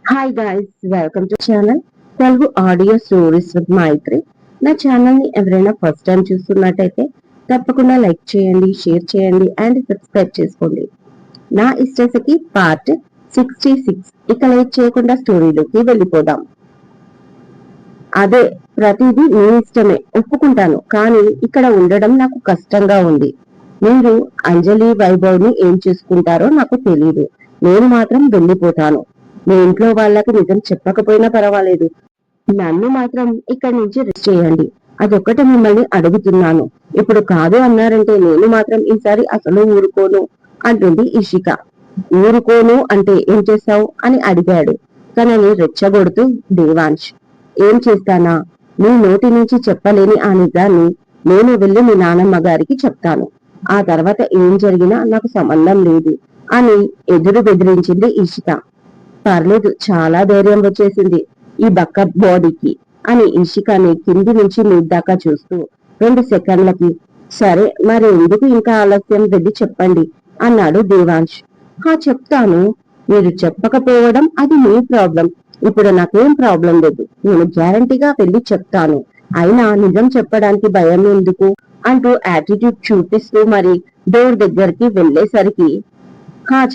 Hi guys, welcome to channel Telugu audio stories with Maithri. నా channel ని ఎవరైనా ఫస్ట్ టైం చూస్తున్నట్టయితే తప్పకుండా లైక్ చేయండి, షేర్ చేయండి అండ్ సబ్స్క్రైబ్ చేసుకోండి. నా ఇష్టసకి పార్ట్ 66. ఇక లేట్ చేయకుండా స్టోరీలోకి వెళ్ళిపోదాం. అదే, ప్రతిదీ మీ ఇష్టమే ఒప్పుకుంటాను, కానీ ఇక్కడ ఉండడం నాకు కష్టంగా ఉంది. మీరు అంజలి వైభవ్ ని ఏం చేసుకుంటారో నాకు తెలియదు. నేను మాత్రం వెళ్ళిపోతాను. మీ ఇంట్లో వాళ్ళకి నిజం చెప్పకపోయినా పర్వాలేదు, నన్ను మాత్రం ఇక్కడి నుంచి రెస్ట్ చేయండి. అదొక్కటి మిమ్మల్ని అడుగుతున్నాను. ఇప్పుడు కాదు అన్నారంటే నేను మాత్రం ఈసారి అసలు ఊరుకోను అంటుంది ఇషిక. ఊరుకోను అంటే ఏం చేస్తావు అని అడిగాడు తనని రెచ్చగొడుతూ దేవాంశ్. ఏం చేస్తానా? నీ నోటి నుంచి చెప్పలేని ఆ నిజాన్ని నేను వెళ్ళి మీ నానమ్మ గారికి చెప్తాను. ఆ తర్వాత ఏం జరిగినా నాకు సంబంధం లేదు అని ఎదురు బెదిరించింది ఇషిక. పర్లేదు, చాలా ధైర్యం వచ్చేసింది ఈ బక్క బాడీకి అని ఇషికాని కింది నుంచి మీదాకా చూస్తూ 2 సెకండ్లకి సరే మరి ఎందుకు ఇంకా ఆలస్యం, వెళ్ళి చెప్పండి అన్నాడు దేవాంశ్. చెప్తాను. మీరు చెప్పకపోవడం అది మీ ప్రాబ్లం. ఇప్పుడు నాకేం ప్రాబ్లం లేదు. నేను గ్యారంటీగా వెళ్ళి చెప్తాను. అయినా నిజం చెప్పడానికి భయం ఎందుకు అంటూ యాటిట్యూడ్ చూపిస్తూ మరి డోర్ దగ్గరికి వెళ్లేసరికి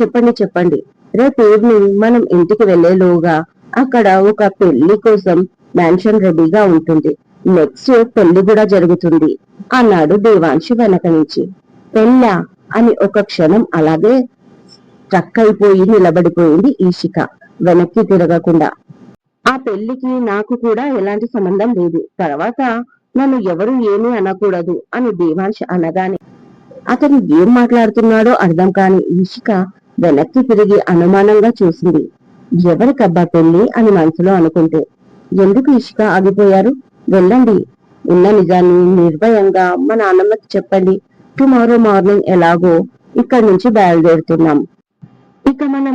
చెప్పండి చెప్పండి. రేపు ఈవినింగ్ మనం ఇంటికి వెళ్లేలోగా అక్కడ ఒక పెళ్లి కోసం మ్యాన్షన్ రెడీగా ఉంటుంది. నెక్స్ట్ పెళ్లి కూడా జరుగుతుంది అన్నాడు దేవాంశు వెనక నుంచి. పెళ్ళా అని ఒక క్షణం అలాగే స్ట్రక్ అయిపోయి నిలబడిపోయింది ఈషిక, వెనక్కి తిరగకుండా. ఆ పెళ్లికి నాకు కూడా ఎలాంటి సంబంధం లేదు. తర్వాత నన్ను ఎవరు ఏమీ అనకూడదు అని దేవాంశ్ అనగానే అతను ఏం మాట్లాడుతున్నాడో అర్థం కాని ఈషిక వెనక్కి తిరిగి అనుమానంగా చూసింది. ఎవరికబ్బా పెళ్లి అని మనసులో అనుకుంటూ. ఎందుకు ఇషిక ఆగిపోయారు? వెళ్ళండి. ఉన్న నిజాన్ని నిర్భయంగా మా నాన్నమ్మకి చెప్పండి. టుమారో మార్నింగ్ ఎలాగో ఇక్కడి నుంచి బయలుదేరుతున్నాం. ఇక మన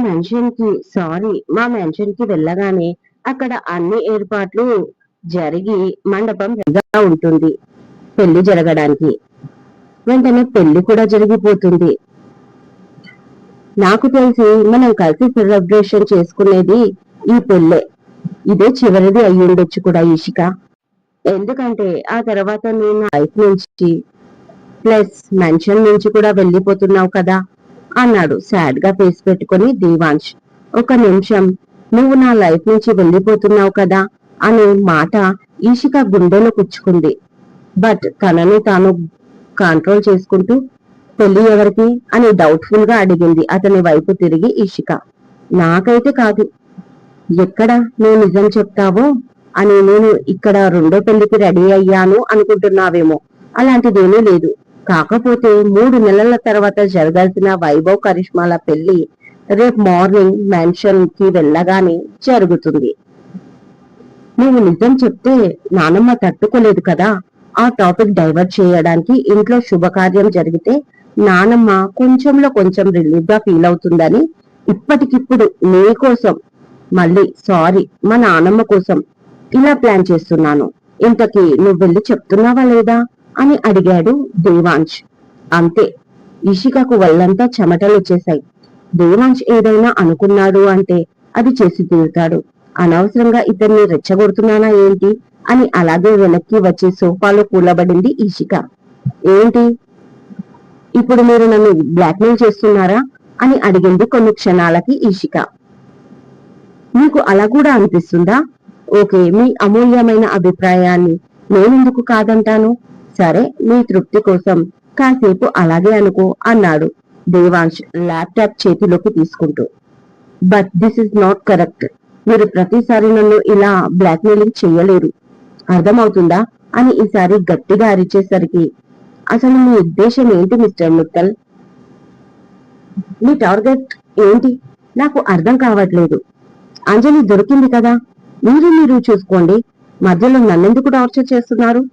మా మెన్షన్ కి వెళ్ళగానే అక్కడ అన్ని ఏర్పాట్లు జరిగి మండపం రెడీగా ఉంటుంది పెళ్లి జరగడానికి. వెంటనే పెళ్లి కూడా జరిగిపోతుంది. నాకు తెలిసి మనం కలిసి సెలబ్రేషన్ చేసుకునేది ఈ పెళ్ళే. ఇదే చివరిది అయ్యుండొచ్చు కూడా ఇషిక. ఎందుకంటే ఆ తర్వాత నేను లైఫ్ నుంచి ప్లస్ మెన్షన్ నుంచి కూడా వెళ్ళిపోతున్నావు కదా అన్నాడు సాడ్ గా ఫేస్ పెట్టుకుని దేవాంశ్. ఒక నిమిషం, నువ్వు నా లైఫ్ నుంచి వెళ్ళిపోతున్నావు కదా అనే మాట ఈషిక గుండెలో పుచ్చుకుంది. బట్ తనని తాను కంట్రోల్ చేసుకుంటూ పెళ్లి ఎవరికి అని డౌట్ఫుల్ గా అడిగింది అతని వైపు తిరిగి ఇషిక. నాకైతే కాదు. ఎక్కడ నువ్వు నిజం చెప్తావో అని నేను ఇక్కడ రెండో పెళ్లికి రెడీ అయ్యాను అనుకుంటున్నావేమో. అలాంటిదేమీ లేదు. కాకపోతే 3 నెలల తర్వాత జరగాల్సిన వైభవ్ కరిష్మాల పెళ్లి రేపు మార్నింగ్ మెన్షన్ కి వెళ్ళగానే జరుగుతుంది. నువ్వు నిజం చెప్తే నానమ్మ తట్టుకోలేదు కదా. ఆ టాపిక్ డైవర్ట్ చేయడానికి ఇంట్లో శుభకార్యం జరిగితే నానమ్మ కొంచెంలో కొంచెం రిలీఫ్ గా ఫీల్ అవుతుందని ఇప్పటికిప్పుడు నీ కోసం మళ్ళీ సారీ మా నానమ్మ కోసం ఇలా ప్లాన్ చేస్తున్నాను. ఇంతకీ నువ్వు వెళ్ళి చెప్తున్నావా లేదా అని అడిగాడు దేవాంశ్. అంతే, ఇషికకు వల్లంతా చెమటలు వచ్చేశాయి. దేవాంశ్ ఏదైనా అనుకున్నాడు అంటే అది చేసి తీరుతాడు. అనవసరంగా ఇతన్ని రెచ్చగొడుతున్నానా ఏంటి అని అలాగే వెనక్కి వచ్చి సోఫాలో కూలబడింది ఈషిక. ఏంటి ఇప్పుడు మీరు నన్ను బ్లాక్మెయిల్ చేస్తున్నారా అని అడిగింది కొన్ని క్షణాలకి ఈషిక. మీకు అలా కూడా అనిపిస్తుందా? ఓకే, మీ అమూల్యమైన అభిప్రాయాన్ని నేనెందుకు కాదంటాను. సరే, మీ తృప్తి కోసం కాసేపు అలాగే అనుకో అన్నాడు దేవాంశ్ ల్యాప్టాప్ చేతిలోకి తీసుకుంటూ. But this is not correct. మీరు ప్రతిసారి నన్ను ఇలా బ్లాక్మెయిలింగ్ చేయలేరు, అర్థమవుతుందా అని ఈసారి గట్టిగా అరిచేసరికి అసలు మీ ఉద్దేశం ఏంటి మిస్టర్ మిత్తల్? మీ టార్గెట్ ఏంటి? నాకు అర్థం కావట్లేదు. అంజలి దొరికింది కదా, మీరు చూసుకోండి. మధ్యలో నన్నెందుకు టార్చర్ చేస్తున్నారు?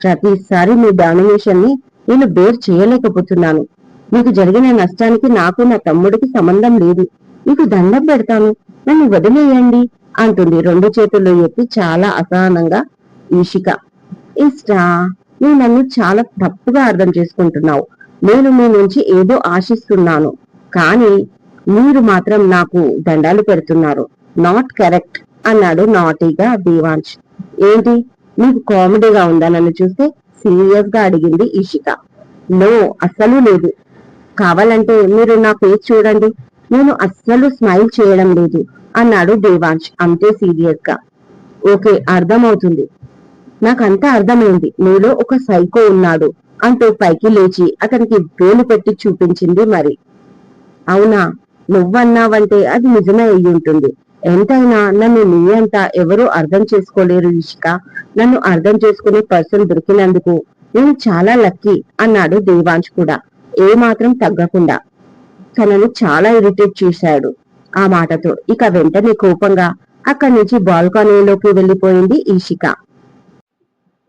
ప్రతిసారి మీ డామినేషన్ ని నేను బేర్ చేయలేకపోతున్నాను. మీకు జరిగిన నష్టానికి నాకు నా తమ్ముడికి సంబంధం లేదు. మీకు దండం పెడతాను, నన్ను వదిలేయండి అంటుంది 2 చేతుల్లో ఎత్తి చాలా అసహనంగా ఈషిక. ఇష్టా, నువ్వు నన్ను చాలా తప్పుగా అర్థం చేసుకుంటున్నావు. నేను మీ నుంచి ఏదో ఆశిస్తున్నాను, కానీ మీరు మాత్రం నాకు దండాలు పెడుతున్నారు. నాట్ కరెక్ట్ అన్నాడు నాటీగా దేవాంశ్. ఏంటి, మీకు కామెడీగా ఉందా నన్ను చూస్తే? సీరియస్ గా అడిగింది ఇషిక. నో, అస్సలు లేదు. కావాలంటే మీరు నా ఫేస్ చూడండి, నేను అస్సలు స్మైల్ చేయడం లేదు అన్నాడు దేవాంశ్ అంతే సీరియస్ గా. ఓకే, అర్థమవుతుంది, నాకంతా అర్థమైంది. నీలో ఒక సైకో ఉన్నాడు అంటూ పైకి లేచి అతనికి వేలు పెట్టి చూపించింది. మరి అవునా, నువ్వన్నావంటే అది నిజమే అయ్యి ఉంటుంది. ఎంతైనా నన్ను నీ అంతా ఎవరూ అర్థం చేసుకోలేరు ఇషిక. నన్ను అర్థం చేసుకునే పర్సన్ దొరికినందుకు నేను చాలా లక్కీ అన్నాడు దేవాంశ్ కూడా ఏమాత్రం తగ్గకుండా. తనను చాలా ఇరిటేట్ చేశాడు ఆ మాటతో. ఇక వెంటనే కోపంగా అక్కడి నుంచి బాల్కనీలోకి వెళ్లిపోయింది ఈషిక.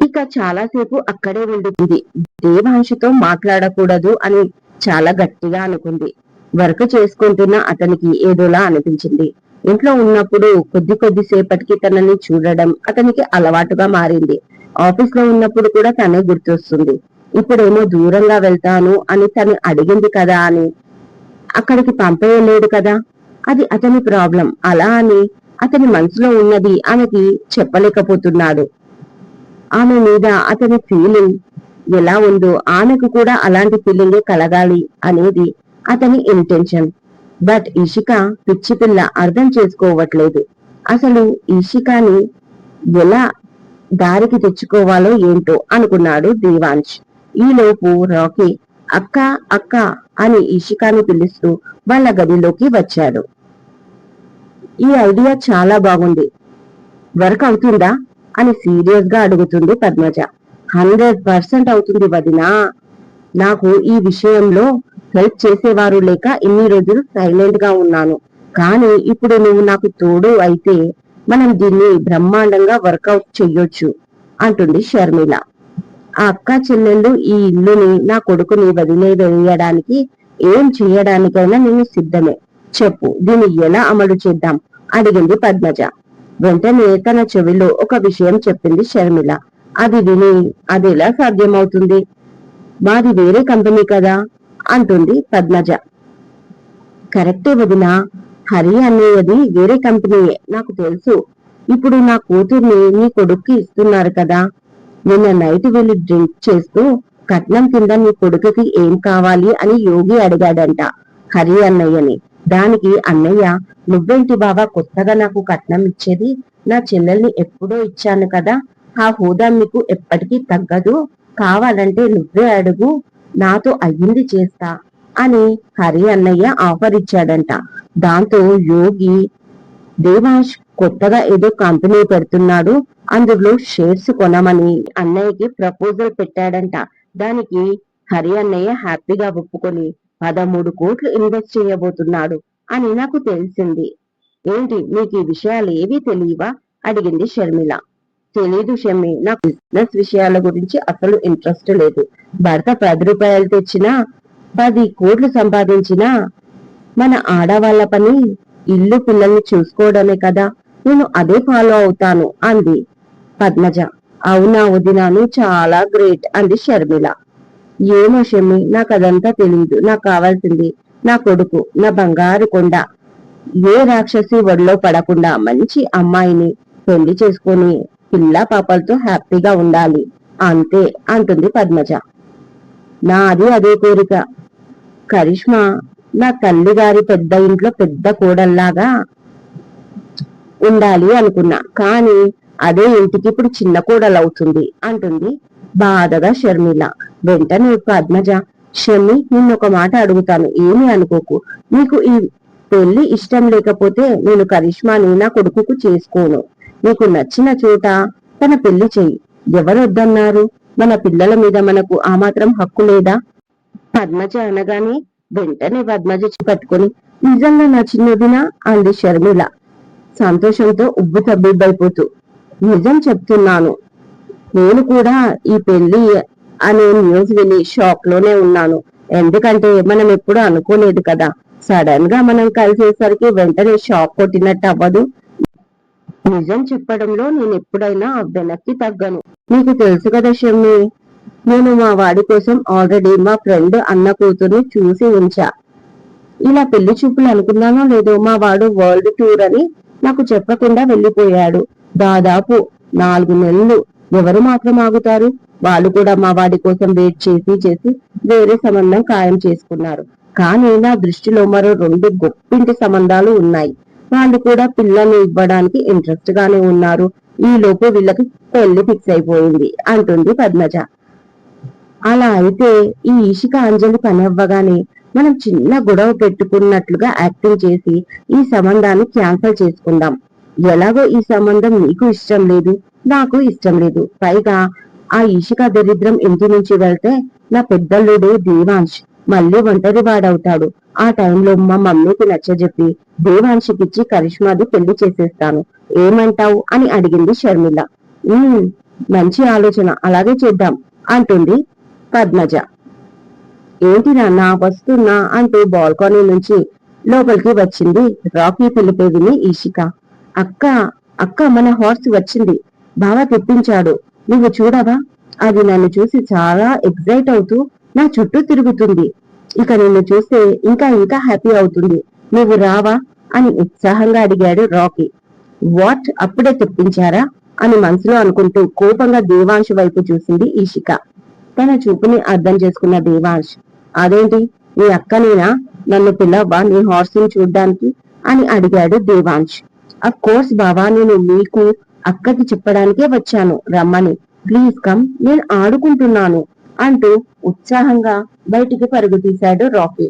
ఇక చాలాసేపు అక్కడే ఉండిపోయింది. దేవాంశుతో మాట్లాడకూడదు అని చాలా గట్టిగా అనుకుంది. వర్క్ చేసుకుంటున్న అతనికి ఏదోలా అనిపించింది. ఇంట్లో ఉన్నప్పుడు కొద్దిసేపటికి తనని చూడడం అతనికి అలవాటుగా మారింది. ఆఫీస్ లో ఉన్నప్పుడు కూడా తనే గుర్తొస్తుంది. ఇప్పుడేమో దూరంగా వెళ్తాను అని తను అడిగింది కదా అని అక్కడికి పంపేయలేడు కదా, అది అతని ప్రాబ్లం. అలా అని అతని మనసులో ఉన్నది ఆమెకి చెప్పలేకపోతున్నాడు. ఆమె మీద అతని ఫీలింగ్ ఎలా ఉందో ఆమెకు కూడా అలాంటి ఫీలింగే కలగాలి అనేది అతని ఇంటెన్షన్. బట్ ఇషిక పిచ్చి పిల్ల, అర్థం చేసుకోవట్లేదు. అసలు ఇషికాని ఎలా దారికి తెచ్చుకోవాలో ఏంటో అనుకున్నాడు దేవాంశ్. ఈలోపు రాకీ అక్క అక్క అని ఇషికాని పిలుస్తూ వాళ్ళ గదిలోకి వచ్చాడు. ఈ ఐడియా చాలా బాగుంది, వర్క్ అవుతుందా అని సీరియస్ గా అడుగుతుంది పద్మజ. 100% అవుతుంది వదినా. నాకు ఈ విషయంలో హెల్ప్ చేసేవారు లేక ఇన్ని రోజులు సైలెంట్ గా ఉన్నాను. కానీ ఇప్పుడు నువ్వు నాకు తోడు అయితే మనం దీన్ని బ్రహ్మాండంగా వర్కౌట్ చెయ్యొచ్చు అంటుంది షర్మిల. ఆ అక్క చెల్లెళ్ళు ఈ ఇల్లుని నా కొడుకుని వదిలేయడానికి ఏం చేయడానికైనా నేను సిద్ధమే. చెప్పు, దీన్ని ఎలా అమలు చేద్దాం అడిగింది పద్మజ. వెంటనే తన చెవిలో ఒక విషయం చెప్పింది షర్మిల. అది విని అది ఎలా సాధ్యమవుతుంది, మాది వేరే కంపెనీ కదా అంటుంది పద్మజ. కరెక్టే వదినా, హరి అనేది వేరే కంపెనీయే, నాకు తెలుసు. ఇప్పుడు నా కూతుర్ని నీ కొడుక్కి ఇస్తున్నారు కదా. నిన్న నైట్ వెళ్ళి డ్రింక్ చేస్తూ కట్నం కింద నీ కొడుకుకి ఏం కావాలి అని యోగి అడిగాడంట హరి అన్నయ్యని. దానికి అన్నయ్య, నువ్వేంటి బాబా కొత్తగా నాకు కట్నం ఇచ్చేది, నా చెల్లెల్ని ఎప్పుడో ఇచ్చాను కదా, ఆ హోదా మీకు ఎప్పటికీ తగ్గదు, కావాలంటే నువ్వే అడుగు, నాతో అయ్యింది చేస్తా అని హరి అన్నయ్య ఆఫర్ ఇచ్చాడంట. దాంతో యోగి దేవాంశ్ కొత్తగా ఏదో కంపెనీ పెడుతున్నాడు, అందులో షేర్స్ కొనమని అన్నయ్యకి ప్రపోజల్ పెట్టాడంట. దానికి హరి అన్నయ్య హ్యాపీగా ఒప్పుకొని 13 కోట్లు ఇన్వెస్ట్ చేయబోతున్నాడు అని నాకు తెలిసింది. ఏంటి, మీకు ఈ విషయాలు ఏవీ తెలియవా అడిగింది షర్మిల. తెలీదు షమ్మి, నాకు బిజినెస్ విషయాల గురించి అసలు ఇంట్రెస్ట్ లేదు. భర్త 10 రూపాయలు తెచ్చినా 10 కోట్లు సంపాదించినా మన ఆడవాళ్ల పని ఇల్లు పిల్లల్ని చూసుకోవడమే కదా, నేను అదే ఫాలో అవుతాను అంది పద్మజ. అవునా వదినాను, చాలా గ్రేట్ అంది షర్మిల. ఏమో షమ్మి, నాకు అదంతా తెలియదు. నాకు కావాల్సింది నా కొడుకు, నా బంగారు కొండ. ఏ రాక్షసి ఒడిలో పడకుండా మంచి అమ్మాయిని పెళ్లి చేసుకొని పిల్ల పాపలతో హ్యాపీగా ఉండాలి అంతే అంటుంది పద్మజ. నాది అదే కోరిక కరిష్మా. నా తల్లి గారి పెద్ద ఇంట్లో పెద్ద కోడల్లాగా ఉండాలి అనుకున్నా, కానీ అదే ఇంటికి ఇప్పుడు చిన్న కోడలవుతుంది అంటుంది బాధగా షర్మిల. వెంటనే పద్మజ, షమ్మి నిన్నొక మాట అడుగుతాను, ఏమీ అనుకోకు. నీకు ఈ పెళ్లి ఇష్టం లేకపోతే నేను కరిష్మాని నా కొడుకుకు చేసుకోను. నీకు నచ్చిన చోట తన పెళ్లి చెయ్యి, ఎవరొద్దన్నారు? మన పిల్లల మీద మనకు ఆ మాత్రం హక్కు లేదా? పద్మజ అనగానే వెంటనే పద్మజ పట్టుకొని, నిజంగా నా చిన్నదినా అంది షర్మిల సంతోషంతో ఉబ్బు తబ్బిబ్బైపోతూ. నిజం చెప్తున్నాను, నేను కూడా ఈ పెళ్లి అనే న్యూస్ విని షాక్ లోనే ఉన్నాను. ఎందుకంటే మనం ఎప్పుడు అనుకోలేదు కదా, సడన్ గా మనం కలిసేసరికి వెంటనే షాక్ కొట్టినట్టు అవ్వదు. నిజం చెప్పడంలో నేను ఎప్పుడైనా వెనక్కి తగ్గను. నీకు తెలుసు కదా షమ్మి, నేను మా వాడి కోసం ఆల్రెడీ మా ఫ్రెండ్ అన్న కూతుర్ని చూసి ఉంచా. ఇలా పెళ్లి చూపులు అనుకున్నానో లేదో మా వాడు వరల్డ్ టూర్ అని నాకు చెప్పకుండా వెళ్ళిపోయాడు. దాదాపు 4 నెలలు. ఎవరు మాత్రం ఆగుతారు? వాళ్ళు కూడా మా వాడి కోసం వెయిట్ చేసి చేసి వేరే సంబంధం ఖాయం చేసుకున్నారు. కానీ నా దృష్టిలో మరో 2 గొప్పింటి సంబంధాలు ఉన్నాయి. వాళ్ళు కూడా పిల్లల్ని ఇవ్వడానికి ఇంట్రెస్ట్ గానే ఉన్నారు. ఈ లోపు వీళ్ళకి పెళ్లి ఫిక్స్ అయిపోయింది అంటుంది పద్మజ. అలా అయితే ఈ ఇషిక అంజలి పని అవ్వగానే మనం చిన్న గొడవ పెట్టుకున్నట్లుగా యాక్టింగ్ చేసి ఈ సంబంధాన్ని క్యాన్సిల్ చేసుకుందాం. ఎలాగో ఈ సంబంధం నీకు ఇష్టం లేదు, నాకు ఇష్టం లేదు. పైగా ఆ ఇషిక దరిద్రం ఇంటి నుంచి వెళ్తే నా పెద్దల్లుడు దేవాంశ్ మళ్ళీ ఒంటరి వాడవుతాడు. ఆ టైంలో మా మమ్మీకి నచ్చజెప్పి దేవాంశికిచ్చి కరిష్మాది పెళ్లి చేసేస్తాను. ఏమంటావు అని అడిగింది షర్మిల. మంచి ఆలోచన, అలాగే చేద్దాం అంటుంది పద్మజ. ఏంటి నాన్న వస్తున్నా అంటూ బాల్కనీ నుంచి లోపలికి వచ్చింది రాకీ పిలిపే విని ఈషిక. అక్క అక్క మన హార్స్ వచ్చింది, బాగా తెప్పించాడు, నువ్వు చూడవా? అది నన్ను చూసి చాలా ఎక్సైట్ అవుతూ నా చుట్టూ తిరుగుతుంది. ఇక నిన్ను చూస్తే ఇంకా ఇంకా హ్యాపీ అవుతుంది. నువ్వు రావా అని ఉత్సాహంగా అడిగాడు రాకీ. వాట్, అప్పుడే తెప్పించారా అని మనసులో అనుకుంటూ కోపంగా దేవాంశ్ వైపు చూసింది ఈషిక. తన చూపుని అర్థం చేసుకున్న దేవాంశ్, అదేంటి నీ అక్కనేనా, నన్ను పిల్లవ్వా నీ హార్స్ని చూడ్డానికి అని అడిగాడు దేవాంశ్. అఫ్ కోర్స్ బావా, నేను మీకు అక్కకి చెప్పడానికే వచ్చాను, రమ్మని. ప్లీజ్ కమ్, నేను ఆడుకుంటున్నాను అంటూ ఉత్సాహంగా బయటికి పరుగు తీశాడు రాకీ.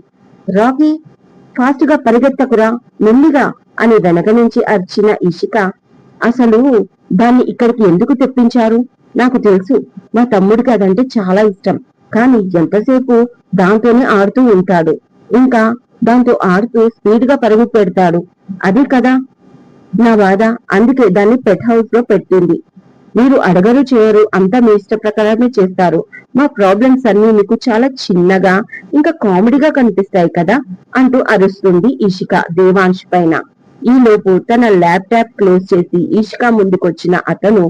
రాకీ, ఫాస్ట్ గా పరిగెత్తకురా, మెల్లిగా అని వెనక నుంచి అర్చిన ఇషిక. అసలు దాన్ని ఇక్కడికి ఎందుకు తెప్పించారు? నాకు తెలుసు, మా తమ్ముడికి అదంటే చాలా ఇష్టం. కానీ ఎంతసేపు దాంతోనే ఆడుతూ ఉంటాడు, ఇంకా దాంతో ఆడుతూ స్పీడ్ గా పరుగు పెడతాడు. అదే కదా నా బాధ. అందుకే దాన్ని పెట్ హౌస్ లో పెట్టింది. మీరు అడగరు చేయరు, అంతా మీ ఇష్ట ప్రకారమే చేస్తారు. మా ప్రాబ్లమ్స్ అన్ని మీకు చాలా చిన్నగా ఇంకా కామెడీగా కనిపిస్తాయి కదా అంటూ అరుస్తుంది ఇషిక దేవాంశ్ పైన. ఈ లోపు తన ల్యాప్టాప్ క్లోజ్ చేసి ఇషిక ముందుకొచ్చిన అతను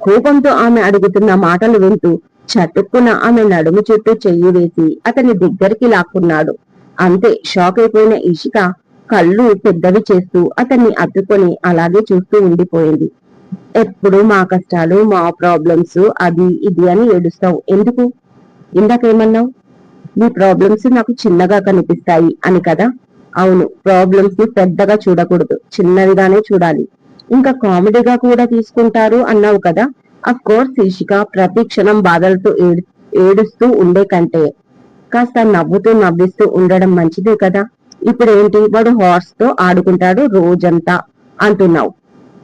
కోపంతో ఆమె అడుగుతున్న మాటలు వింటూ చటుక్కున ఆమె నడుము చుట్టూ చెయ్యి వేసి అతని దగ్గరికి లాక్కున్నాడు. అంతే, షాక్ అయిపోయిన ఇషిక కళ్ళు పెద్దవి చేస్తూ అతన్ని అత్తుకొని అలాగే చూస్తూ ఉండిపోయింది. ఎప్పుడు మా కష్టాలు, మా ప్రాబ్లమ్స్, అది ఇది అని ఏడుస్తావు ఎందుకు? ఇందాకేమన్నావు? నీ ప్రాబ్లమ్స్ నాకు చిన్నగా కనిపిస్తాయి అని కదా? అవును, ప్రాబ్లమ్స్ ని పెద్దగా చూడకూడదు, చిన్నవిగానే చూడాలి. ఇంకా కామెడీగా కూడా తీసుకుంటారు అన్నావు కదా. అఫ్ కోర్స్ ఇషిక, ప్రతి క్షణం బాధలతో ఏడుస్తూ ఉండే కంటే కాస్త నవ్వుతూ నవ్విస్తూ ఉండడం మంచిదే కదా. ఇప్పుడు ఏంటి, వాడు హార్స్ తో ఆడుకుంటాడు రోజంతా అంటున్నావు.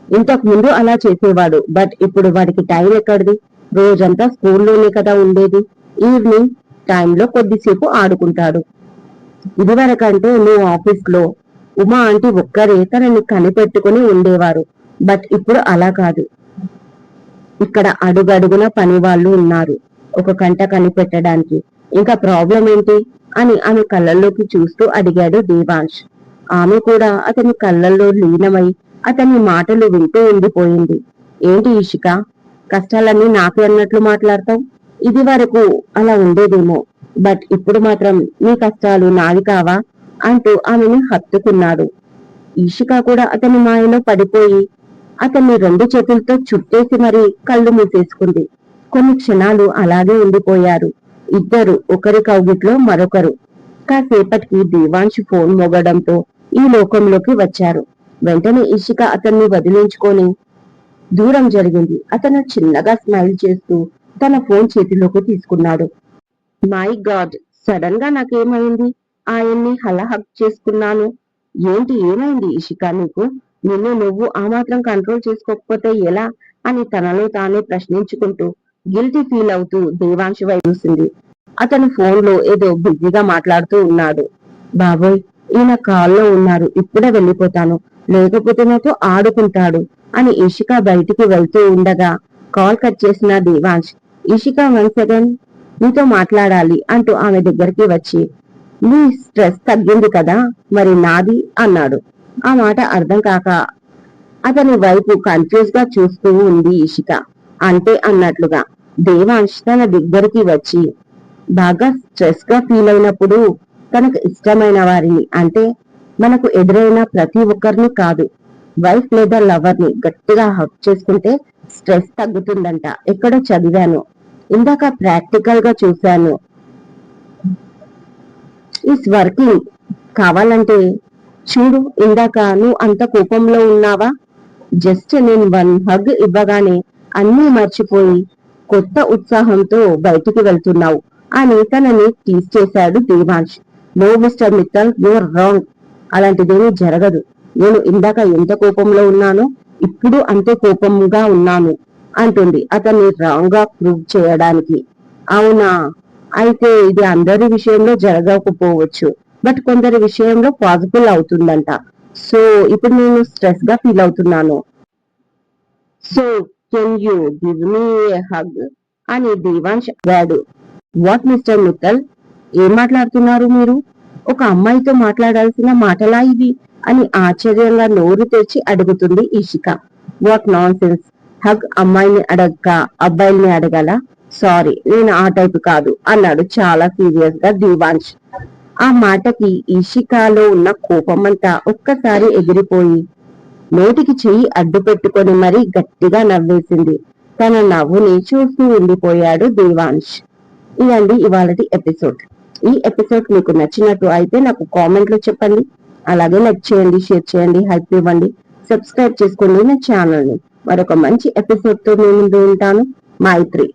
ఇంతకు ముందు అలా చేసేవాడు, బట్ ఇప్పుడు వాడికి టైం ఎక్కడిది? రోజంతా స్కూల్లోనే కదా ఉండేది. ఈవినింగ్ టైంలో కొద్దిసేపు ఆడుకుంటాడు. ఇదివరకంటే నువ్వు ఆఫీస్ లో ఉమా ఆంటీ ఒక్కరే తనని కనిపెట్టుకుని ఉండేవారు, బట్ ఇప్పుడు అలా కాదు. ఇక్కడ అడుగడుగున పని వాళ్ళు ఉన్నారు ఒక కంట కనిపెట్టడానికి. ఇంకా ప్రాబ్లం ఏంటి అని ఆమె కళ్ళల్లోకి చూస్తూ అడిగాడు దేవాంశ్. ఆమె కూడా అతని కళ్ళల్లో లీనమై అతని మాటలు వింటూ ఉండిపోయింది. ఏంటి ఇషిక, కష్టాలన్నీ నాకే అన్నట్లు మాట్లాడతావు? ఇది వరకు అలా ఉండేదేమో, బట్ ఇప్పుడు మాత్రం నీ కష్టాలు నావి కావా అంటూ ఆమెను హత్తుకున్నాడు. ఈషిక కూడా అతని మాయలో పడిపోయి అతన్ని 2 చేతులతో చుట్టేసి మరీ కళ్ళు మూసేసుకుంది. కొన్ని క్షణాలు అలాగే ఉండిపోయారు ఇద్దరు, ఒకరి కౌగిట్లో మరొకరు. కాసేపటికి దేవాంశ్ ఫోన్ మోగడంతో ఈ లోకంలోకి వచ్చారు. వెంటనే ఇషిక అతన్ని వదిలించుకొని దూరం జరిగింది. అతను చిన్నగా స్మైల్ చేస్తూ తన ఫోన్ చేతిలోకి తీసుకున్నాడు. మై గాడ్, సడన్ గా నాకేమైంది? ఆయన్ని హలా హక్ చేసుకున్నాను. ఏంటి, ఏమైంది ఇషిక నీకు? నిన్ను నువ్వు ఆ మాత్రం కంట్రోల్ చేసుకోకపోతే ఎలా అని తనలో తానే ప్రశ్నించుకుంటూ గిల్టీ ఫీల్ అవుతూ దేవాంశ్ వైపు చూసింది. అతను ఫోన్ లో ఏదో బిజీగా మాట్లాడుతూ ఉన్నాడు. బాబోయ్, ఈయన కాల్లో ఉన్నారు, ఇప్పుడే వెళ్ళిపోతాను, లేకపోతే నాతో ఆడుకుంటాడు అని ఇషిక బయటికి వెళ్తూ ఉండగా కాల్ కట్ చేసిన దేవాంశ్, ఇషిక 1 సెకండ్ నీతో మాట్లాడాలి అంటూ ఆమె దగ్గరికి వచ్చి, నీ స్ట్రెస్ తగ్గింది కదా, మరి నాది అన్నాడు. ఆ మాట అర్థం కాక అతని వైపు కన్ఫ్యూజ్ గా చూస్తూ ఉంది ఇషిక. అంటే అన్నట్లుగా దేవాంశ్ తన దగ్గరికి వచ్చి, బాగా స్ట్రెస్ గా ఫీల్ అయినప్పుడు తనకు ఇష్టమైన వారిని, అంటే మనకు ఎదురైన ప్రతి ఒక్కరిని కాదు, వైఫ్ లేదా లవర్ ని గట్టిగా హక్ చేసుకుంటే స్ట్రెస్ తగ్గుతుందంట. ఎక్కడో చదివాను, ఇందాక ప్రాక్టికల్ గా చూశాను. Is working. కావాలంటే చూడు, ఇందాక నువ్వు అంత కోపంలో ఉన్నావా? జస్ట్ నేను వన్ హగ్ ఇవ్వగానే అన్నీ మర్చిపోయి కొత్త ఉత్సాహంతో బయటికి వెళ్తున్నావు అని తనని టీజ్ చేశాడు Devansh. No Mister Mittal, your wrong. అలాంటిదేమీ జరగదు. నేను ఇందాక ఎంత కోపంలో ఉన్నానో ఇప్పుడు అంతే కోపంగా ఉన్నాను అంటుంది అతన్ని రాంగ్ గా ప్రూవ్ చేయడానికి. అవునా? అయితే ఇది అందరి విషయంలో జరగకపోవచ్చు, బట్ కొందరి విషయంలో పాసిబుల్ అవుతుందంట. సో ఇప్పుడు నేను స్ట్రెస్ గా ఫీల్ అవుతున్నాను. So can you give me A hug అని దేవాంశ్ అడిగాడు. వాట్ మిస్టర్ మిత్తల్, ఏం మాట్లాడుతున్నారు మీరు? ఒక అమ్మాయితో మాట్లాడాల్సిన మాటలా ఇవి అని ఆశ్చర్యంగా నోరు తెచ్చి అడుగుతుంది Ishika. What non sense. Hug అమ్మాయిని అడగక అబ్బాయిల్ని అడగాల? సారీ, నేను ఆ టైపు కాదు అన్నాడు చాలా సీరియస్ గా దేవాంశ్. ఆ మాటకి ఇషికాలో ఉన్న కోపమంతా ఒక్కసారి ఎగిరిపోయి నోటికి చెయ్యి అడ్డు పెట్టుకొని మరీ గట్టిగా నవ్వేసింది. తన నవ్వుని చూస్తూ ఉండిపోయాడు దేవాంశ్. ఇదండి ఇవాళటి ఎపిసోడ్. ఈ ఎపిసోడ్ మీకు నచ్చినట్టు అయితే నాకు కామెంట్ లో చెప్పండి. అలాగే లైక్ చేయండి, షేర్ చేయండి, హైప్ ఇవ్వండి, సబ్స్క్రైబ్ చేసుకోండి నా ఛానల్ ని. మరొక మంచి ఎపిసోడ్ తో మీ ముందు ఉంటాను. మైత్రి.